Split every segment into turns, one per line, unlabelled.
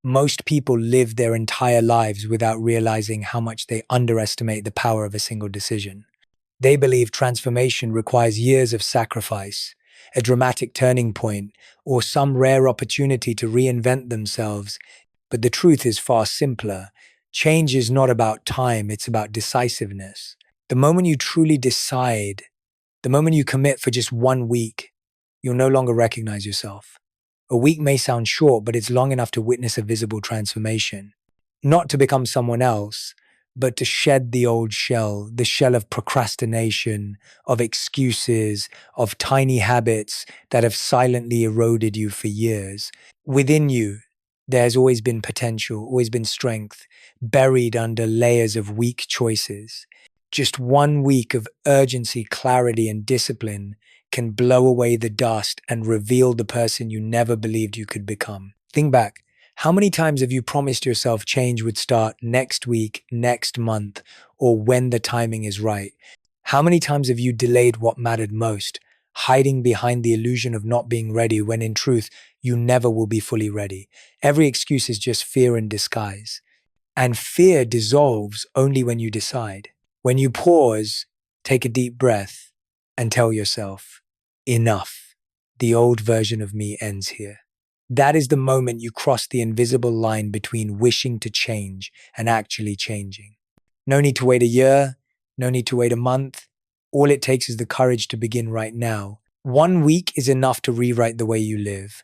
Most people live their entire lives without realizing how much they underestimate the power of a single decision. They believe transformation requires years of sacrifice, a dramatic turning point, or some rare opportunity to reinvent themselves. But the truth is far simpler. Change is not about time, it's about decisiveness. The moment you truly decide, the moment you commit for just 1 week, you'll no longer recognize yourself. A week may sound short, but it's long enough to witness a visible transformation. Not to become someone else, but to shed the old shell, the shell of procrastination, of excuses, of tiny habits that have silently eroded you for years. Within you, there's always been potential, always been strength, buried under layers of weak choices. Just 1 week of urgency, clarity, and discipline can blow away the dust and reveal the person you never believed you could become. Think back. How many times have you promised yourself change would start next week, next month, or when the timing is right? How many times have you delayed what mattered most, hiding behind the illusion of not being ready when in truth, you never will be fully ready? Every excuse is just fear in disguise. And fear dissolves only when you decide. When you pause, take a deep breath, and tell yourself, enough. The old version of me ends here. That is the moment you cross the invisible line between wishing to change and actually changing. No need to wait a year, no need to wait a month. All it takes is the courage to begin right now. 1 week is enough to rewrite the way you live.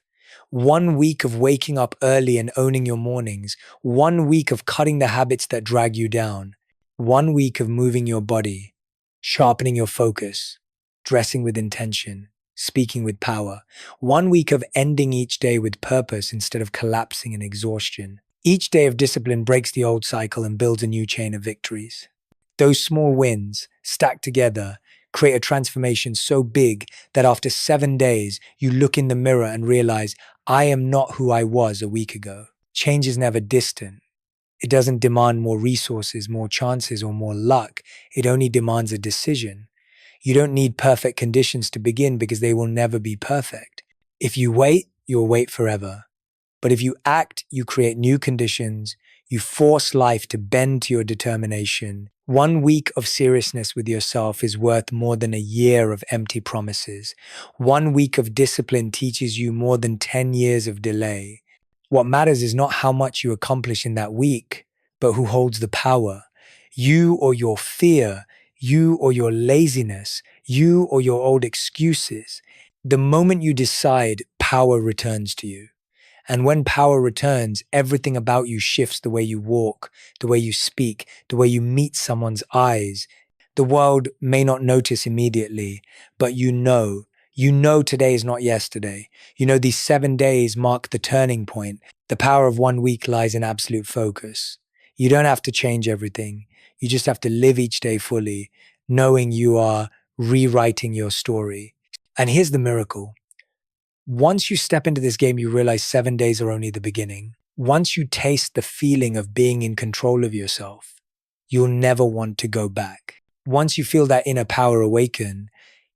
1 week of waking up early and owning your mornings. 1 week of cutting the habits that drag you down. 1 week of moving your body, sharpening your focus, dressing with intention, speaking with power. 1 week of ending each day with purpose instead of collapsing in exhaustion. Each day of discipline breaks the old cycle and builds a new chain of victories. Those small wins, stacked together, create a transformation so big that after 7 days, you look in the mirror and realize, I am not who I was a week ago. Change is never distant. It doesn't demand more resources, more chances, or more luck. It only demands a decision. You don't need perfect conditions to begin because they will never be perfect. If you wait, you'll wait forever. But if you act, you create new conditions. You force life to bend to your determination. 1 week of seriousness with yourself is worth more than a year of empty promises. 1 week of discipline teaches you more than 10 years of delay. What matters is not how much you accomplish in that week, but who holds the power. You or your fear, you or your laziness, you or your old excuses. The moment you decide, power returns to you. And when power returns, everything about you shifts: the way you walk, the way you speak, the way you meet someone's eyes. The world may not notice immediately, but you know today is not yesterday. You know these 7 days mark the turning point. The power of 1 week lies in absolute focus. You don't have to change everything. You just have to live each day fully, knowing you are rewriting your story. And here's the miracle. Once you step into this game, you realize 7 days are only the beginning. Once you taste the feeling of being in control of yourself, you'll never want to go back. Once you feel that inner power awaken,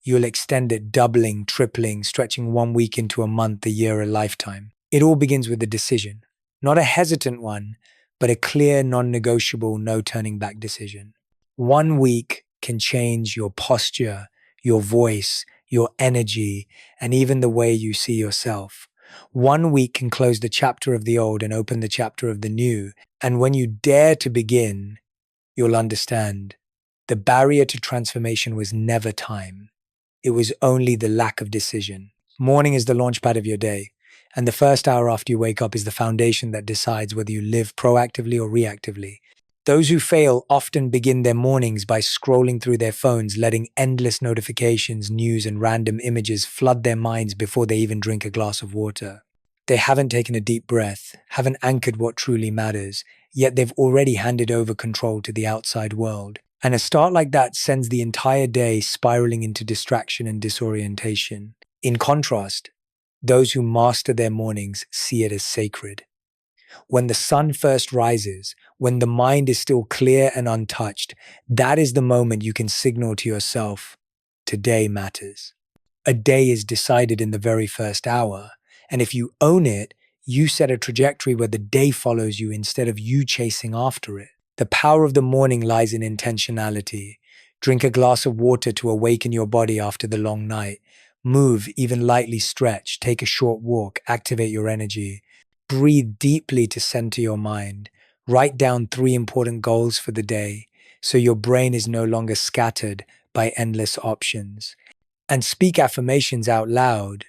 you'll extend it, doubling, tripling, stretching 1 week into a month, a year, a lifetime. It all begins with a decision. Not a hesitant one, but a clear, non-negotiable, no turning back decision. 1 week can change your posture, your voice, your energy, and even the way you see yourself. 1 week can close the chapter of the old and open the chapter of the new. And when you dare to begin, you'll understand the barrier to transformation was never time. It was only the lack of decision. Morning is the launchpad of your day, and the first hour after you wake up is the foundation that decides whether you live proactively or reactively. Those who fail often begin their mornings by scrolling through their phones, letting endless notifications, news, and random images flood their minds before they even drink a glass of water. They haven't taken a deep breath, haven't anchored what truly matters, yet they've already handed over control to the outside world. And a start like that sends the entire day spiraling into distraction and disorientation. In contrast, those who master their mornings see it as sacred. When the sun first rises, when the mind is still clear and untouched, that is the moment you can signal to yourself, today matters. A day is decided in the very first hour, and if you own it, You set a trajectory where the day follows you instead of you chasing after it. The power of the morning lies in intentionality. Drink a glass of water to awaken your body after the long night. Move, even lightly stretch. Take a short walk. Activate your energy. Breathe deeply to center your mind. Write down 3 important goals for the day so your brain is no longer scattered by endless options. And speak affirmations out loud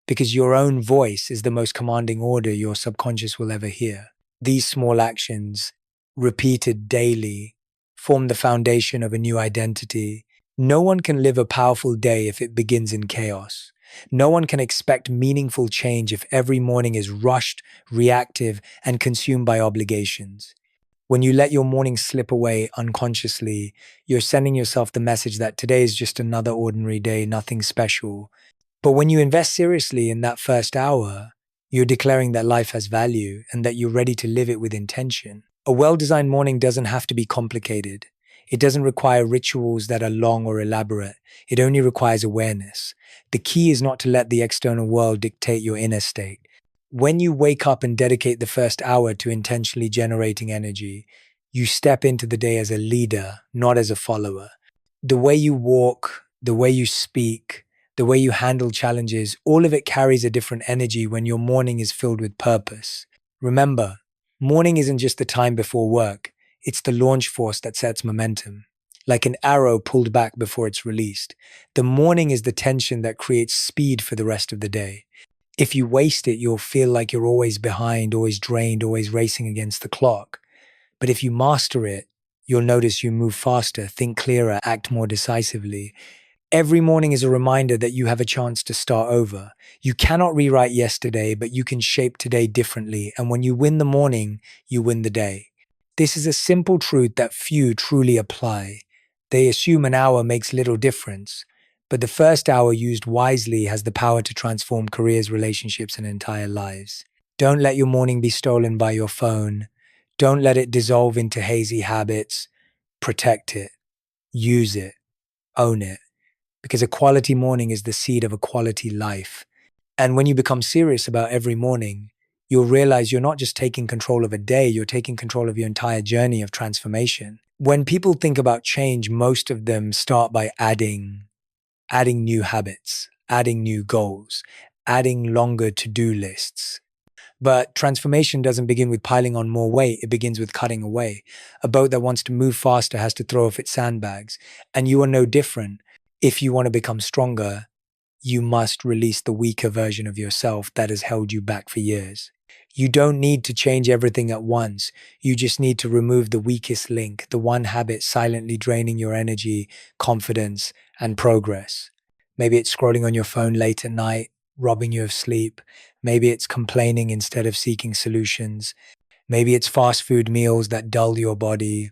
because your own voice is the most commanding order your subconscious will ever hear. These small actions, repeated daily, form the foundation of a new identity. No one can live a powerful day if it begins in chaos. No one can expect meaningful change if every morning is rushed, reactive, and consumed by obligations. When you let your morning slip away unconsciously, you're sending yourself the message that today is just another ordinary day, nothing special. But when you invest seriously in that first hour, you're declaring that life has value and that you're ready to live it with intention. A well-designed morning doesn't have to be complicated. It doesn't require rituals that are long or elaborate. It only requires awareness. The key is not to let the external world dictate your inner state. When you wake up and dedicate the first hour to intentionally generating energy, you step into the day as a leader, not as a follower. The way you walk, the way you speak, the way you handle challenges, all of it carries a different energy when your morning is filled with purpose. Remember, morning isn't just the time before work, it's the launch force that sets momentum. Like an arrow pulled back before it's released. The morning is the tension that creates speed for the rest of the day. If you waste it, you'll feel like you're always behind, always drained, always racing against the clock. But if you master it, you'll notice you move faster, think clearer, act more decisively. Every morning is a reminder that you have a chance to start over. You cannot rewrite yesterday, but you can shape today differently. And when you win the morning, you win the day. This is a simple truth that few truly apply. They assume an hour makes little difference, but the first hour used wisely has the power to transform careers, relationships, and entire lives. Don't let your morning be stolen by your phone. Don't let it dissolve into hazy habits. Protect it. Use it. Own it. Because a quality morning is the seed of a quality life. And when you become serious about every morning, you'll realize you're not just taking control of a day, you're taking control of your entire journey of transformation. When people think about change, most of them start by adding new habits, adding new goals, adding longer to-do lists. But transformation doesn't begin with piling on more weight, it begins with cutting away. A boat that wants to move faster has to throw off its sandbags. And you are no different. If you want to become stronger, you must release the weaker version of yourself that has held you back for years. You don't need to change everything at once. You just need to remove the weakest link, the one habit silently draining your energy, confidence, and progress. Maybe it's scrolling on your phone late at night, robbing you of sleep. Maybe it's complaining instead of seeking solutions. Maybe it's fast food meals that dull your body,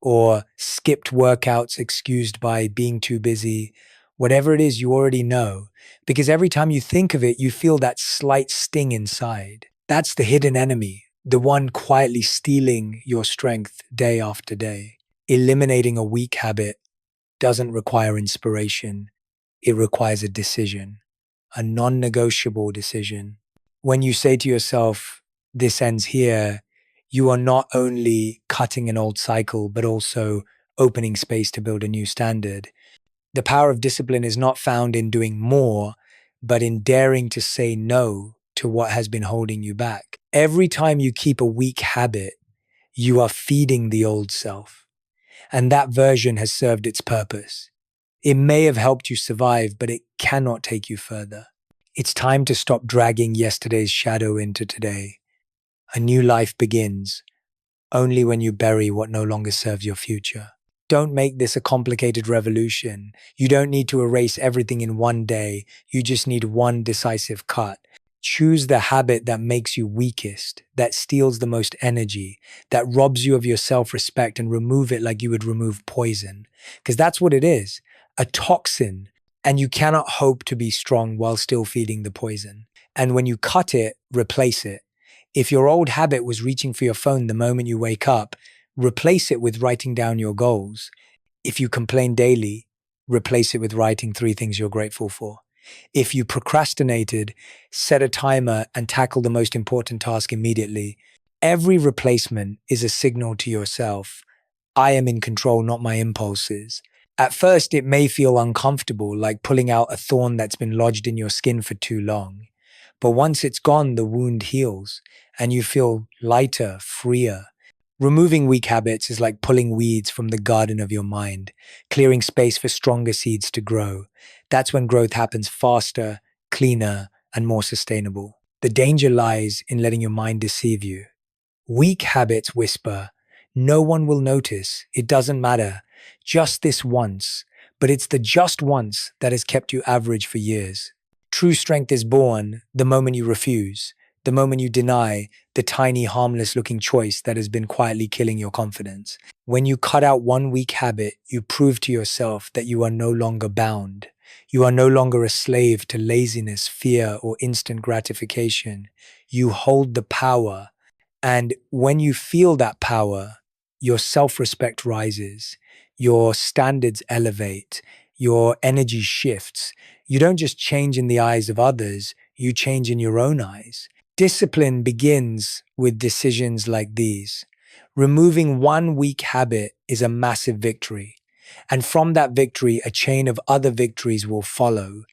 or skipped workouts excused by being too busy. Whatever it is, you already know, because every time you think of it, you feel that slight sting inside. That's the hidden enemy, the one quietly stealing your strength day after day. Eliminating a weak habit doesn't require inspiration. It requires a decision, a non-negotiable decision. When you say to yourself, this ends here, you are not only cutting an old cycle, but also opening space to build a new standard. The power of discipline is not found in doing more, but in daring to say no to what has been holding you back. Every time you keep a weak habit, you are feeding the old self. And that version has served its purpose. It may have helped you survive, but it cannot take you further. It's time to stop dragging yesterday's shadow into today. A new life begins only when you bury what no longer serves your future. Don't make this a complicated revolution. You don't need to erase everything in one day. You just need one decisive cut. Choose the habit that makes you weakest, that steals the most energy, that robs you of your self-respect, and remove it like you would remove poison. Because that's what it is, a toxin. And you cannot hope to be strong while still feeding the poison. And when you cut it, replace it. If your old habit was reaching for your phone the moment you wake up, replace it with writing down your goals. If you complain daily, replace it with writing 3 things you're grateful for. If you procrastinated, set a timer and tackle the most important task immediately. Every replacement is a signal to yourself. I am in control, not my impulses. At first, it may feel uncomfortable, like pulling out a thorn that's been lodged in your skin for too long. But once it's gone, the wound heals and you feel lighter, freer. Removing weak habits is like pulling weeds from the garden of your mind, clearing space for stronger seeds to grow. That's when growth happens faster, cleaner, and more sustainable. The danger lies in letting your mind deceive you. Weak habits whisper, no one will notice, it doesn't matter, just this once. But it's the just once that has kept you average for years. True strength is born the moment you refuse, the moment you deny the tiny, harmless looking choice that has been quietly killing your confidence. When you cut out one weak habit, you prove to yourself that you are no longer bound. You are no longer a slave to laziness, fear, or instant gratification. You hold the power. And when you feel that power, your self-respect rises, your standards elevate, your energy shifts. You don't just change in the eyes of others, you change in your own eyes. Discipline begins with decisions like these. Removing one weak habit is a massive victory. And from that victory, a chain of other victories will follow.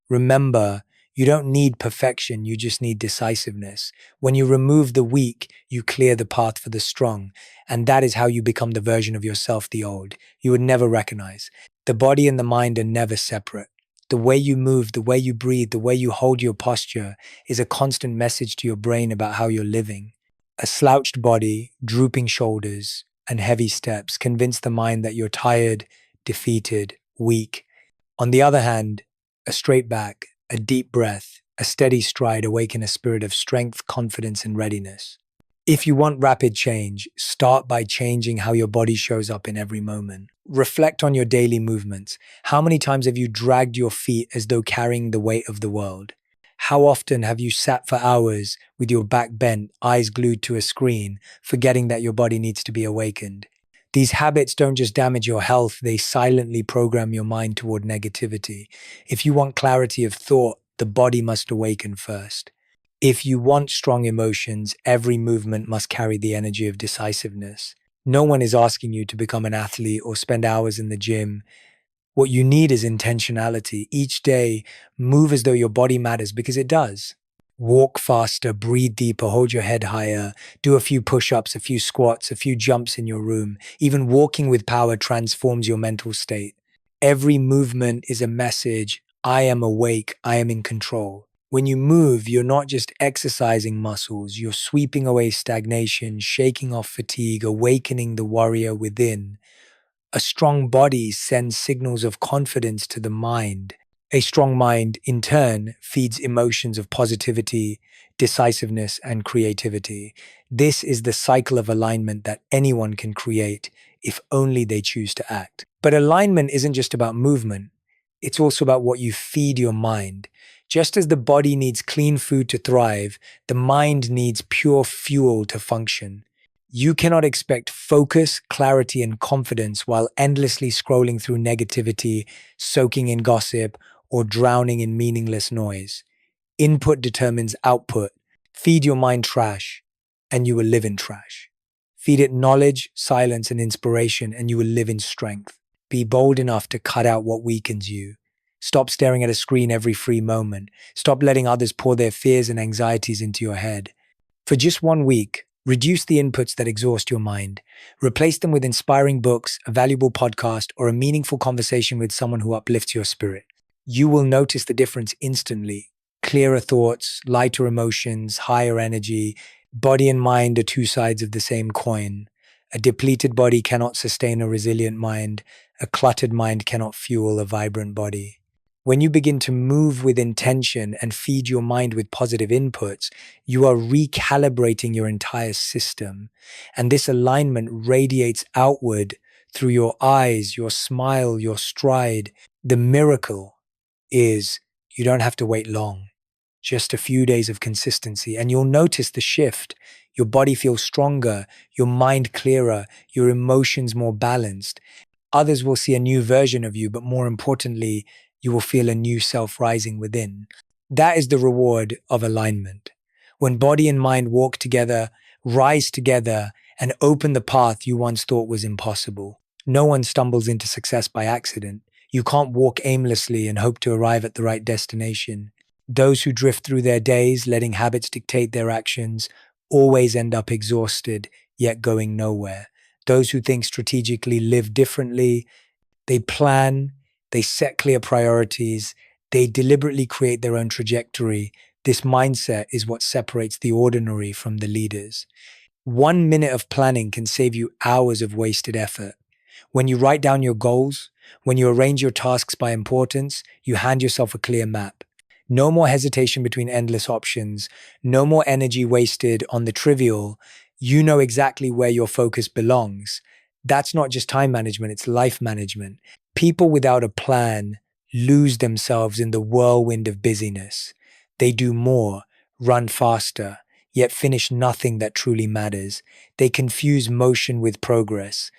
Remember, you don't need perfection, you just need decisiveness. When you remove the weak, you clear the path for the strong. And that is how you become the version of yourself, the old, you would never recognize. The body and the mind are never separate. The way you move, the way you breathe, the way you hold your posture is a constant message to your brain about how you're living. A slouched body, drooping shoulders, and heavy steps convince the mind that you're tired, defeated, weak. On the other hand, a straight back, a deep breath, a steady stride awaken a spirit of strength, confidence, and readiness. If you want rapid change, start by changing how your body shows up in every moment. Reflect on your daily movements. How many times have you dragged your feet as though carrying the weight of the world? How often have you sat for hours with your back bent, eyes glued to a screen, forgetting that your body needs to be awakened? These habits don't just damage your health, they silently program your mind toward negativity. If you want clarity of thought, the body must awaken first. If you want strong emotions, every movement must carry the energy of decisiveness. No one is asking you to become an athlete or spend hours in the gym. What you need is intentionality. Each day, move as though your body matters because it does. Walk faster, breathe deeper, hold your head higher, do a few push-ups, a few squats, a few jumps in your room. Even walking with power transforms your mental state. Every movement is a message. I am awake, I am in control. When you move, you're not just exercising muscles, you're sweeping away stagnation, shaking off fatigue, awakening the warrior within. A strong body sends signals of confidence to the mind. A strong mind, in turn, feeds emotions of positivity, decisiveness, and creativity. This is the cycle of alignment that anyone can create if only they choose to act. But alignment isn't just about movement. It's also about what you feed your mind. Just as the body needs clean food to thrive, the mind needs pure fuel to function. You cannot expect focus, clarity, and confidence while endlessly scrolling through negativity, soaking in gossip, or drowning in meaningless noise. Input determines output. Feed your mind trash, and you will live in trash. Feed it knowledge, silence, and inspiration, and you will live in strength. Be bold enough to cut out what weakens you. Stop staring at a screen every free moment. Stop letting others pour their fears and anxieties into your head. For just 1 week, reduce the inputs that exhaust your mind. Replace them with inspiring books, a valuable podcast, or a meaningful conversation with someone who uplifts your spirit. You will notice the difference instantly. Clearer thoughts, lighter emotions, higher energy. Body and mind are two sides of the same coin. A depleted body cannot sustain a resilient mind. A cluttered mind cannot fuel a vibrant body. When you begin to move with intention and feed your mind with positive inputs, you are recalibrating your entire system. And this alignment radiates outward through your eyes, your smile, your stride. The miracle is you don't have to wait long. Just a few days of consistency, and you'll notice the shift. Your body feels stronger, your mind clearer, your emotions more balanced. Others will see a new version of you, but more importantly, you will feel a new self rising within. That is the reward of alignment. When body and mind walk together, rise together, and open the path you once thought was impossible. No one stumbles into success by accident. You can't walk aimlessly and hope to arrive at the right destination. Those who drift through their days, letting habits dictate their actions, always end up exhausted, yet going nowhere. Those who think strategically live differently. They plan, they set clear priorities, they deliberately create their own trajectory. This mindset is what separates the ordinary from the leaders. 1 minute of planning can save you hours of wasted effort. When you write down your goals, when you arrange your tasks by importance, you hand yourself a clear map. No more hesitation between endless options, no more energy wasted on the trivial. You know exactly where your focus belongs. That's not just time management, it's life management. People without a plan lose themselves in the whirlwind of busyness. They do more, run faster, yet finish nothing that truly matters. They confuse motion with progress.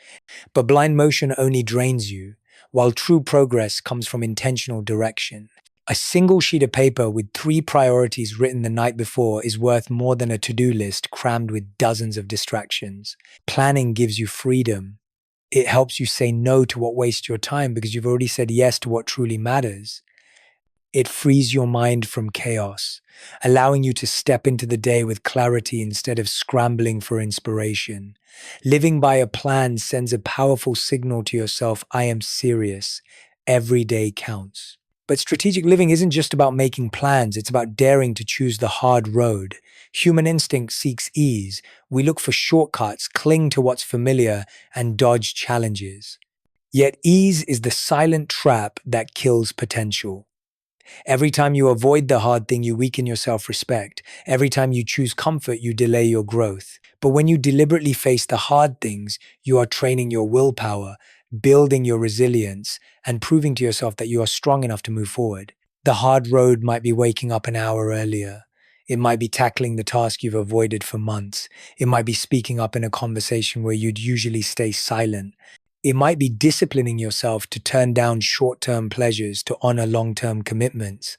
But blind motion only drains you, while true progress comes from intentional direction. A single sheet of paper with 3 priorities written the night before is worth more than a to-do list crammed with dozens of distractions. Planning gives you freedom. It helps you say no to what wastes your time because you've already said yes to what truly matters. It frees your mind from chaos, allowing you to step into the day with clarity instead of scrambling for inspiration. Living by a plan sends a powerful signal to yourself: I am serious. Every day counts. But strategic living isn't just about making plans, it's about daring to choose the hard road. Human instinct seeks ease. We look for shortcuts, cling to what's familiar, and dodge challenges. Yet ease is the silent trap that kills potential. Every time you avoid the hard thing, you weaken your self-respect. Every time you choose comfort, you delay your growth. But when you deliberately face the hard things, you are training your willpower, building your resilience, and proving to yourself that you are strong enough to move forward. The hard road might be waking up an hour earlier. It might be tackling the task you've avoided for months. It might be speaking up in a conversation where you'd usually stay silent. It might be disciplining yourself to turn down short-term pleasures to honor long-term commitments.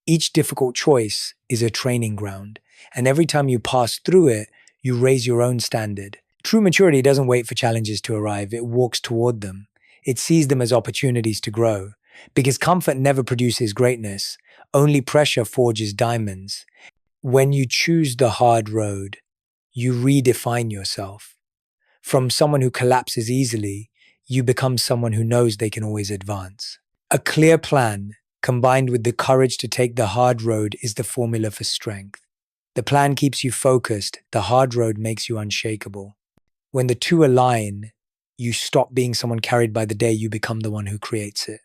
Each difficult choice is a training ground, and every time you pass through it, you raise your own standard. True maturity doesn't wait for challenges to arrive, it walks toward them. It sees them as opportunities to grow. Because comfort never produces greatness, only pressure forges diamonds. When you choose the hard road, you redefine yourself. From someone who collapses easily, you become someone who knows they can always advance. A clear plan, combined with the courage to take the hard road, is the formula for strength. The plan keeps you focused, the hard road makes you unshakable. When the two align, you stop being someone carried by the day, you become the one who creates it.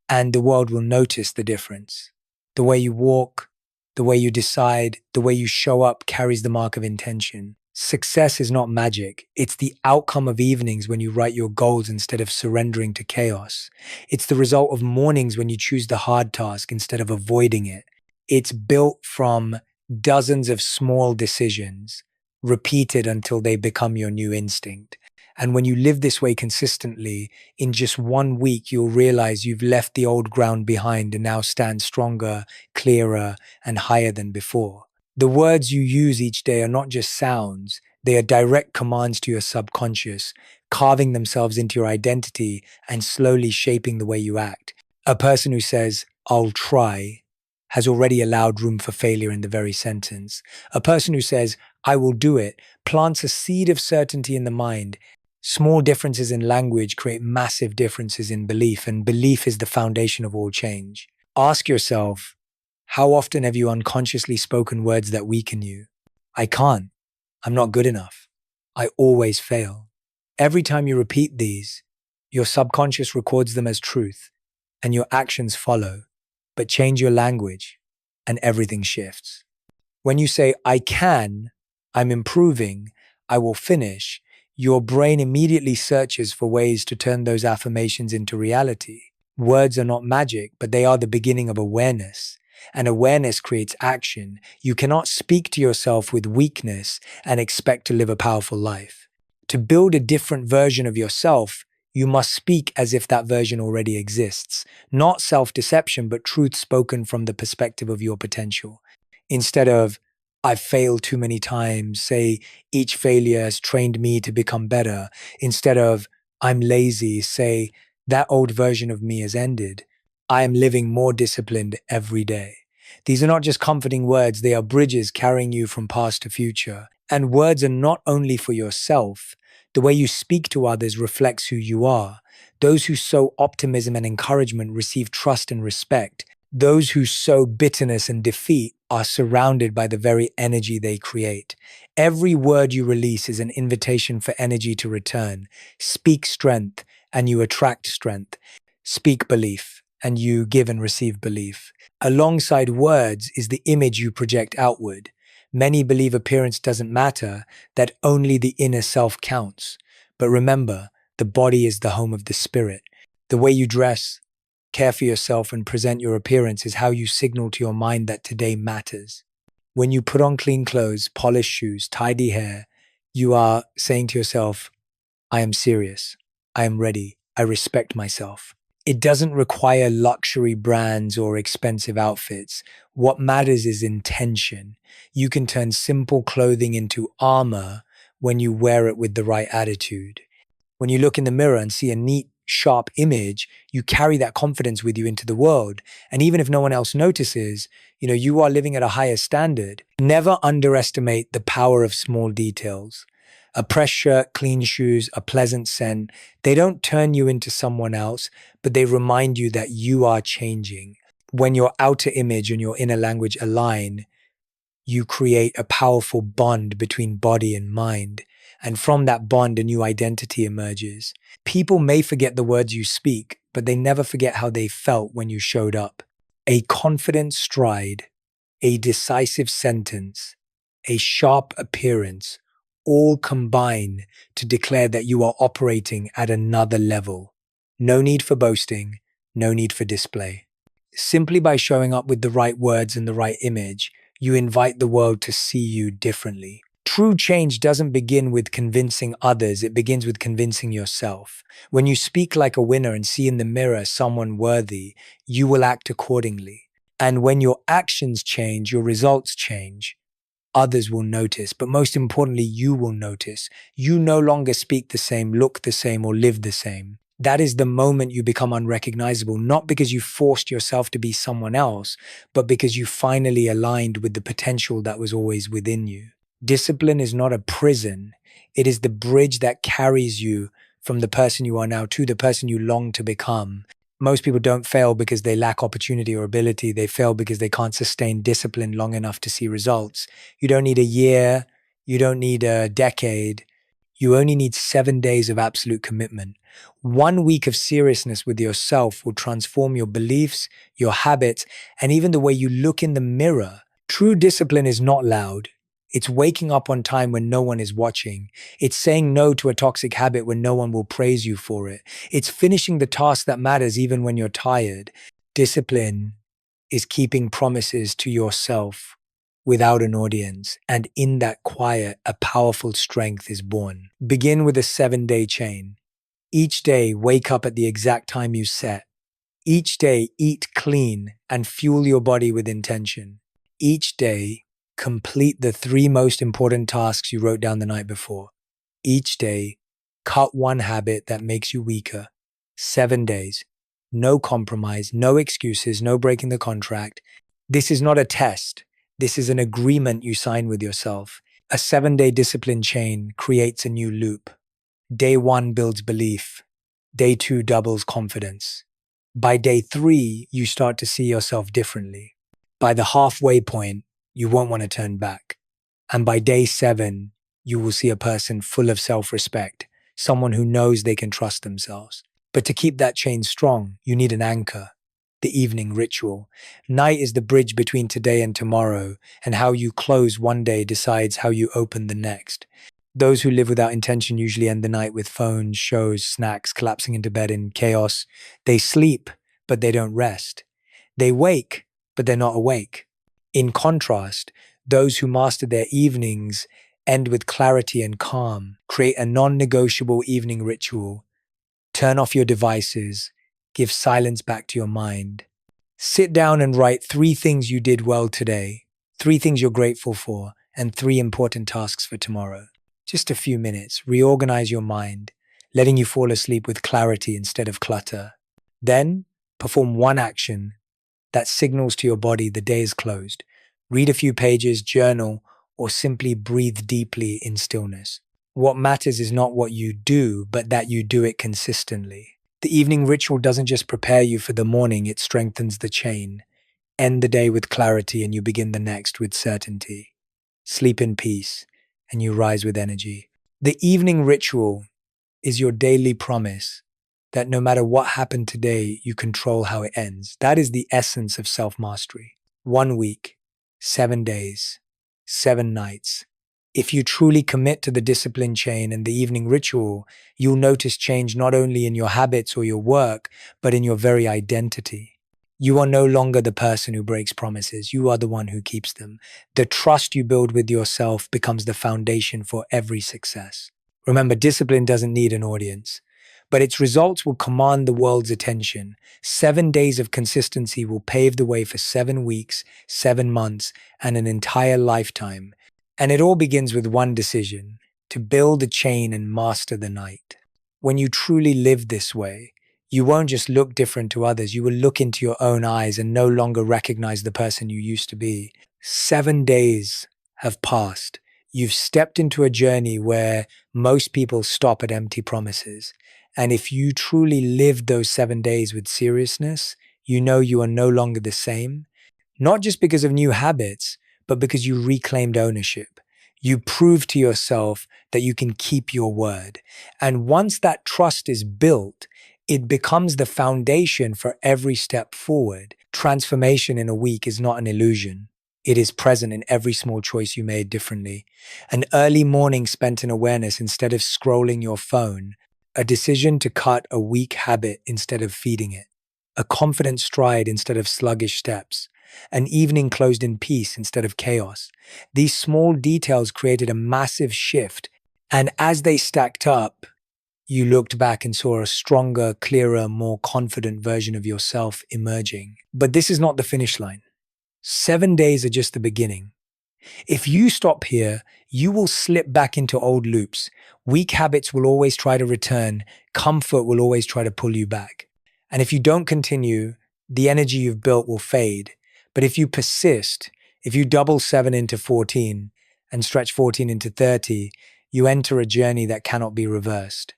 And the world will notice the difference. The way you walk, the way you decide, the way you show up carries the mark of intention. Success is not magic. It's the outcome of evenings when you write your goals instead of surrendering to chaos. It's the result of mornings when you choose the hard task instead of avoiding it. It's built from dozens of small decisions, repeated until they become your new instinct. And when you live this way consistently, in just 1 week, you'll realize you've left the old ground behind and now stand stronger, clearer, and higher than before. The words you use each day are not just sounds, they are direct commands to your subconscious, carving themselves into your identity and slowly shaping the way you act. A person who says, "I'll try," has already allowed room for failure in the very sentence. A person who says, "I will do it," plants a seed of certainty in the mind. Small differences in language create massive differences in belief, and belief is the foundation of all change. Ask yourself, how often have you unconsciously spoken words that weaken you? I can't. I'm not good enough. I always fail. Every time you repeat these, your subconscious records them as truth, and your actions follow. But change your language, and everything shifts. When you say, "I can," "I'm improving," "I will finish," your brain immediately searches for ways to turn those affirmations into reality. Words are not magic, but they are the beginning of awareness. And awareness creates action. You cannot speak to yourself with weakness and expect to live a powerful life. To build a different version of yourself, You must speak as if that version already exists. Not self-deception, but truth spoken from the perspective of your potential. Instead of, I've failed too many times, say, each failure has trained me to become better. Instead of, I'm lazy, say, that old version of me has ended. I am living more disciplined every day. These are not just comforting words, they are bridges carrying you from past to future. And words are not only for yourself. The way you speak to others reflects who you are. Those who sow optimism and encouragement receive trust and respect. Those who sow bitterness and defeat are surrounded by the very energy they create. Every word you release is an invitation for energy to return. Speak strength, and you attract strength. Speak belief, and you give and receive belief. Alongside words is the image you project outward. Many believe appearance doesn't matter, that only the inner self counts. But remember, the body is the home of the spirit. The way you dress, care for yourself, and present your appearance is how you signal to your mind that today matters. When you put on clean clothes, polished shoes, tidy hair, you are saying to yourself, I am serious. I am ready. I respect myself. It doesn't require luxury brands or expensive outfits. What matters is intention. You can turn simple clothing into armor when you wear it with the right attitude. When you look in the mirror and see a neat, sharp image, you carry that confidence with you into the world. And even if no one else notices, you are living at a higher standard. Never underestimate the power of small details. A pressed shirt, clean shoes, a pleasant scent, they don't turn you into someone else, but they remind you that you are changing. When your outer image and your inner language align, you create a powerful bond between body and mind. And from that bond, a new identity emerges. People may forget the words you speak, but they never forget how they felt when you showed up. A confident stride, a decisive sentence, a sharp appearance, all combine to declare that you are operating at another level. No need for boasting, no need for display. Simply by showing up with the right words and the right image, you invite the world to see you differently. True change doesn't begin with convincing others, it begins with convincing yourself. When you speak like a winner and see in the mirror someone worthy, you will act accordingly. And when your actions change, your results change. Others will notice, but most importantly, you will notice. You no longer speak the same, look the same, or live the same. That is the moment you become unrecognizable, not because you forced yourself to be someone else, but because you finally aligned with the potential that was always within you. Discipline is not a prison. It is the bridge that carries you from the person you are now to the person you long to become. Most people don't fail because they lack opportunity or ability. They fail because they can't sustain discipline long enough to see results. You don't need a year. You don't need a decade. You only need 7 days of absolute commitment. 1 week of seriousness with yourself will transform your beliefs, your habits, and even the way you look in the mirror. True discipline is not loud. It's waking up on time when no one is watching. It's saying no to a toxic habit when no one will praise you for it. It's finishing the task that matters even when you're tired. Discipline is keeping promises to yourself without an audience. And in that quiet, a powerful strength is born. Begin with a 7-day chain. Each day, wake up at the exact time you set. Each day, eat clean and fuel your body with intention. Each day, complete the 3 most important tasks you wrote down the night before. Each day, cut one habit that makes you weaker. 7 days. No compromise, no excuses, no breaking the contract. This is not a test. This is an agreement you sign with yourself. A 7-day discipline chain creates a new loop. Day 1 builds belief. Day 2 doubles confidence. By day 3, you start to see yourself differently. By the halfway point, you won't want to turn back. And by day 7, you will see a person full of self-respect, someone who knows they can trust themselves. But to keep that chain strong, you need an anchor, the evening ritual. Night is the bridge between today and tomorrow, and how you close one day decides how you open the next. Those who live without intention usually end the night with phones, shows, snacks, collapsing into bed in chaos. They sleep, but they don't rest. They wake, but they're not awake. In contrast, those who master their evenings end with clarity and calm, create a non-negotiable evening ritual. Turn off your devices. Give silence back to your mind. Sit down and write 3 things you did well today, 3 things you're grateful for, and 3 important tasks for tomorrow. Just a few minutes. Reorganize your mind, letting you fall asleep with clarity instead of clutter. Then, perform one action that signals to your body the day is closed. Read a few pages, journal, or simply breathe deeply in stillness. What matters is not what you do, but that you do it consistently. The evening ritual doesn't just prepare you for the morning, it strengthens the chain. End the day with clarity and you begin the next with certainty. Sleep in peace and you rise with energy. The evening ritual is your daily promise that no matter what happened today, you control how it ends. That is the essence of self-mastery. 1 week, 7 days, 7 nights. If you truly commit to the discipline chain and the evening ritual, you'll notice change not only in your habits or your work, but in your very identity. You are no longer the person who breaks promises. You are the one who keeps them. The trust you build with yourself becomes the foundation for every success. Remember, discipline doesn't need an audience, but its results will command the world's attention. 7 days of consistency will pave the way for 7 weeks, 7 months, and an entire lifetime. And it all begins with one decision: to build a chain and master the night. When you truly live this way, you won't just look different to others, you will look into your own eyes and no longer recognize the person you used to be. 7 days have passed. You've stepped into a journey where most people stop at empty promises. And if you truly lived those 7 days with seriousness, you know you are no longer the same. Not just because of new habits, but because you reclaimed ownership. You proved to yourself that you can keep your word. And once that trust is built, it becomes the foundation for every step forward. Transformation in a week is not an illusion. It is present in every small choice you made differently. An early morning spent in awareness instead of scrolling your phone. A decision to cut a weak habit instead of feeding it. A confident stride instead of sluggish steps. An evening closed in peace instead of chaos. These small details created a massive shift. And as they stacked up, you looked back and saw a stronger, clearer, more confident version of yourself emerging. But this is not the finish line. 7 days are just the beginning. If you stop here, you will slip back into old loops. Weak habits will always try to return. Comfort will always try to pull you back. And if you don't continue, the energy you've built will fade. But if you persist, if you double 7 into 14 and stretch 14 into 30, you enter a journey that cannot be reversed.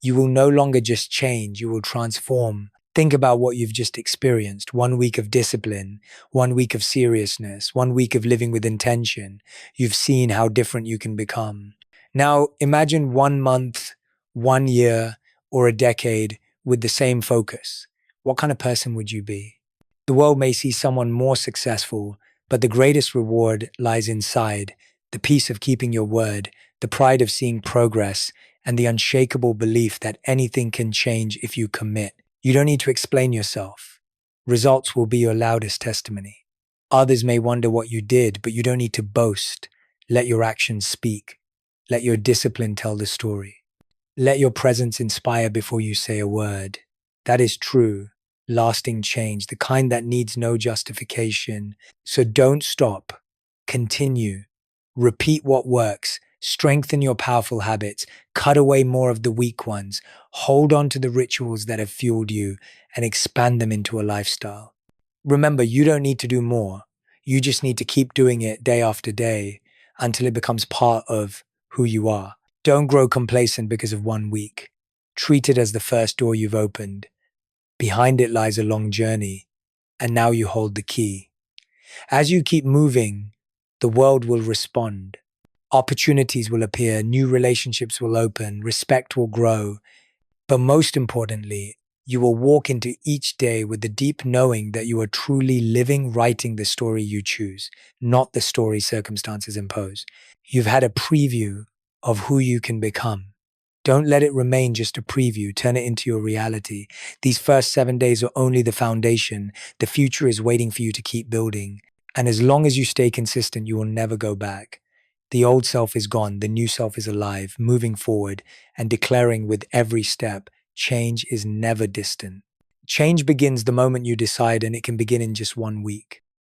You will no longer just change, you will transform. Think about what you've just experienced. 1 week of discipline, 1 week of seriousness, 1 week of living with intention. You've seen how different you can become. Now imagine 1 month, 1 year, or a decade with the same focus. What kind of person would you be? The world may see someone more successful, but the greatest reward lies inside: the peace of keeping your word, the pride of seeing progress, and the unshakable belief that anything can change if you commit. You don't need to explain yourself. Results will be your loudest testimony. Others may wonder what you did, but you don't need to boast. Let your actions speak. Let your discipline tell the story. Let your presence inspire before you say a word. That is true, lasting change, the kind that needs no justification. So don't stop. Continue. Repeat what works. Strengthen your powerful habits. Cut away more of the weak ones. Hold on to the rituals that have fueled you and expand them into a lifestyle. Remember, you don't need to do more. You just need to keep doing it day after day until it becomes part of who you are. Don't grow complacent because of 1 week. Treat it as the first door you've opened. Behind it lies a long journey, and now you hold the key. As you keep moving, the world will respond. Opportunities will appear, new relationships will open, respect will grow. But most importantly, you will walk into each day with the deep knowing that you are truly living, writing the story you choose, not the story circumstances impose. You've had a preview of who you can become. Don't let it remain just a preview. Turn it into your reality. These first 7 days are only the foundation. The future is waiting for you to keep building. And as long as you stay consistent, you will never go back. The old self is gone. The new self is alive, moving forward and declaring with every step, change is never distant. Change begins the moment you decide, and it can begin in just 1 week.